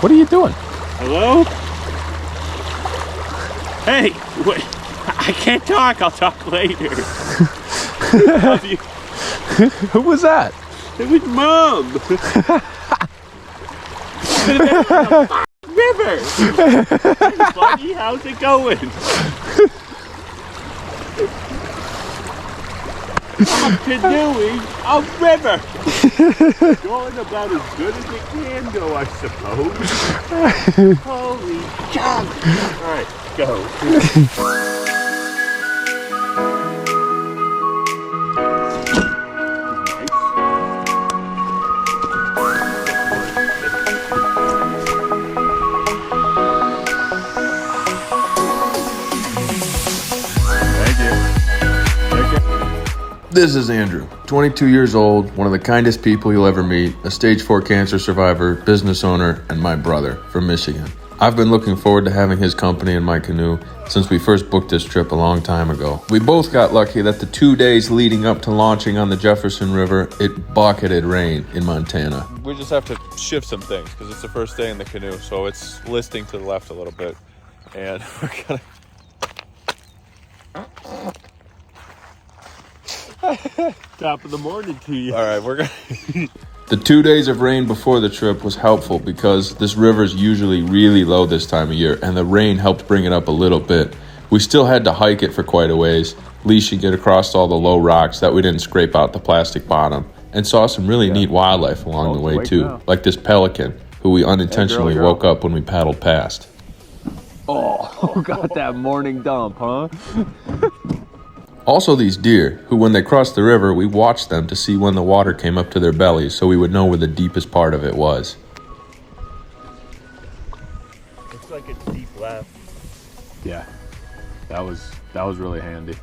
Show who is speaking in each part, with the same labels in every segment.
Speaker 1: What are you doing?
Speaker 2: Hello? Hey, wait. I can't talk. I'll talk later. Love you.
Speaker 1: Who was that?
Speaker 2: It was Mom. River. Hey, buddy, how's it going? I'm canoeing a river. Going about as good as it can go, I suppose. Holy cow. All right, go.
Speaker 3: This is Andrew, 22 years old, one of the kindest people you'll ever meet, a stage 4 cancer survivor, business owner, and my brother from Michigan. I've been looking forward to having his company in my canoe since we first booked this trip a long time ago. We both got lucky that the 2 days leading up to launching on the Jefferson River, it bucketed rain in Montana.
Speaker 1: We just have to shift some things because it's the first day in the canoe, so it's listing to the left a little bit. And we're gonna...
Speaker 2: Top of the morning to you.
Speaker 1: All right, we're gonna...
Speaker 3: The 2 days of rain before the trip was helpful because this river is usually really low this time of year, and the rain helped bring it up a little bit. We still had to hike it for quite a ways, leashing it across all the low rocks that we didn't scrape out the plastic bottom, and saw some really neat wildlife along the way too, like this pelican, who we unintentionally woke up when we paddled past.
Speaker 4: Oh, got that morning dump, huh?
Speaker 3: Also these deer, who when they crossed the river, we watched them to see when the water came up to their bellies so we would know where the deepest part of it was.
Speaker 2: Looks like it's deep left.
Speaker 4: Yeah, that was really handy.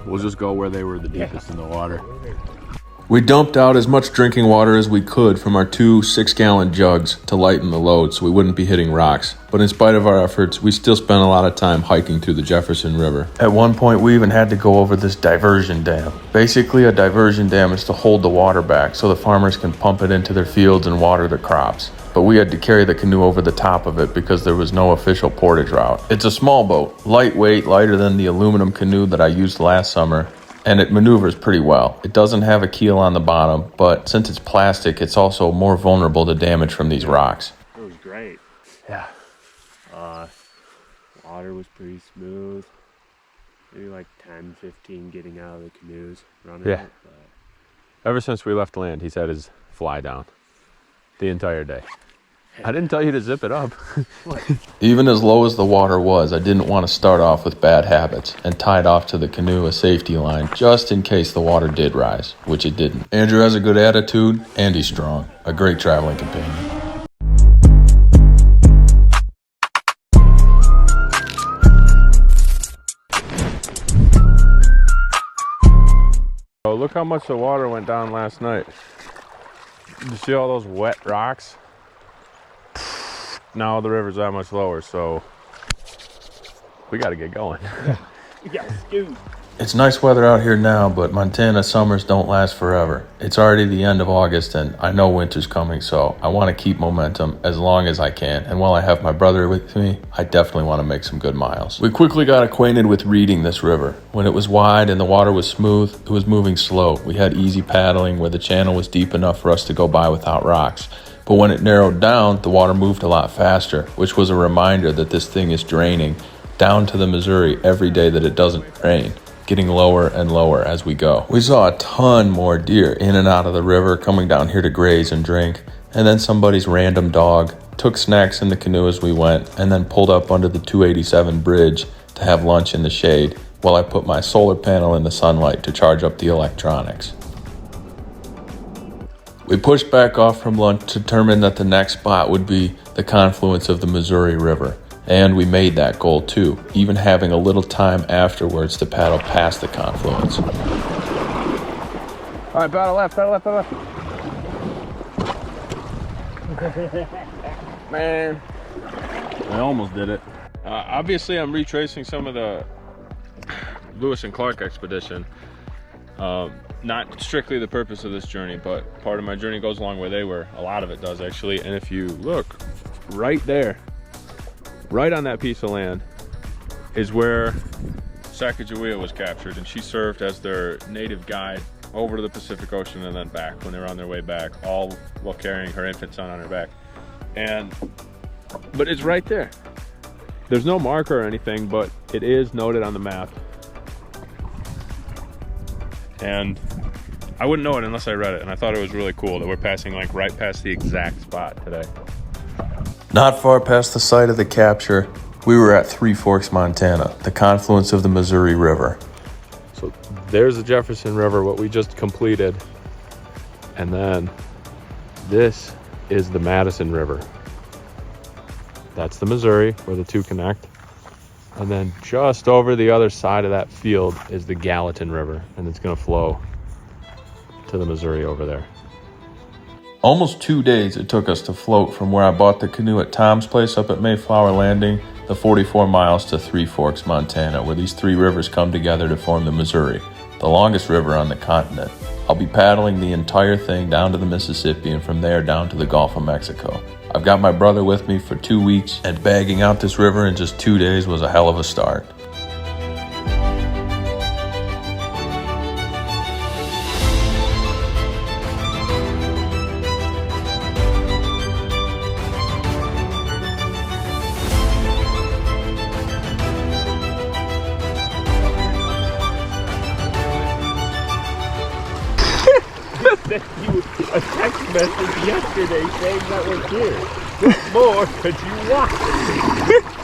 Speaker 4: We'll just go where they were the deepest in the water.
Speaker 3: We dumped out as much drinking water as we could from our 2 6-gallon jugs to lighten the load so we wouldn't be hitting rocks. But in spite of our efforts, we still spent a lot of time hiking through the Jefferson River. At one point, we even had to go over this diversion dam. Basically, a diversion dam is to hold the water back so the farmers can pump it into their fields and water their crops. But we had to carry the canoe over the top of it because there was no official portage route. It's a small boat, lightweight, lighter than the aluminum canoe that I used last summer, and it maneuvers pretty well. It doesn't have a keel on the bottom, but since it's plastic, it's also more vulnerable to damage from these rocks.
Speaker 2: It was great.
Speaker 4: Yeah.
Speaker 2: Water was pretty smooth. Maybe like 10, 15 getting out of the canoes, running
Speaker 1: Yeah.
Speaker 2: it, but...
Speaker 1: Ever since we left land, he's had his fly down the entire day. I didn't tell you to zip it up.
Speaker 3: Even as low as the water was, I didn't want to start off with bad habits and tied off to the canoe a safety line just in case the water did rise, which it didn't. Andrew has a good attitude and he's strong, a great traveling companion.
Speaker 1: Oh, look how much the water went down last night. You see all those wet rocks? Now the river's that much lower, so we got to get going.
Speaker 2: Yeah, scoot.
Speaker 3: It's nice weather out here now, but Montana summers don't last forever. It's already the end of August and I know winter's coming, so I want to keep momentum as long as I can. And while I have my brother with me, I definitely want to make some good miles. We quickly got acquainted with reading this river. When it was wide and the water was smooth, it was moving slow. We had easy paddling where the channel was deep enough for us to go by without rocks. But when it narrowed down, the water moved a lot faster, which was a reminder that this thing is draining down to the Missouri every day that it doesn't rain, getting lower and lower as we go. We saw a ton more deer in and out of the river coming down here to graze and drink, and then somebody's random dog took snacks in the canoe as we went, and then pulled up under the 287 bridge to have lunch in the shade while I put my solar panel in the sunlight to charge up the electronics. We pushed back off from lunch to determine that the next spot would be the confluence of the Missouri River. And we made that goal too, even having a little time afterwards to paddle past the confluence.
Speaker 1: All right, paddle left, paddle left, paddle left. Man,
Speaker 4: I almost did it.
Speaker 1: obviously I'm retracing some of the Lewis and Clark expedition. Not strictly the purpose of this journey, but part of my journey goes along where they were. A lot of it does, actually. And if you look right there, right on that piece of land, is where Sacagawea was captured, and she served as their native guide over to the Pacific Ocean and then back when they were on their way back, all while carrying her infant son on her back. But it's right there. There's no marker or anything, but it is noted on the map. And I wouldn't know it unless I read it, and I thought it was really cool that we're passing like right past the exact spot today.
Speaker 3: Not far past the site of the capture, we were at Three Forks, Montana, the confluence of the Missouri River.
Speaker 1: So there's the Jefferson River, what we just completed. And then this is the Madison River. That's the Missouri, where the two connect. And then just over the other side of that field is the Gallatin River, and it's gonna flow to the Missouri over there.
Speaker 3: Almost 2 days it took us to float from where I bought the canoe at Tom's place up at Mayflower Landing, the 44 miles to Three Forks, Montana, where these three rivers come together to form the Missouri, the longest river on the continent. I'll be paddling the entire thing down to the Mississippi and from there down to the Gulf of Mexico. I've got my brother with me for 2 weeks, and bagging out this river in just 2 days was a hell of a start.
Speaker 2: Sent you a text message yesterday saying that we're here. What more could you want?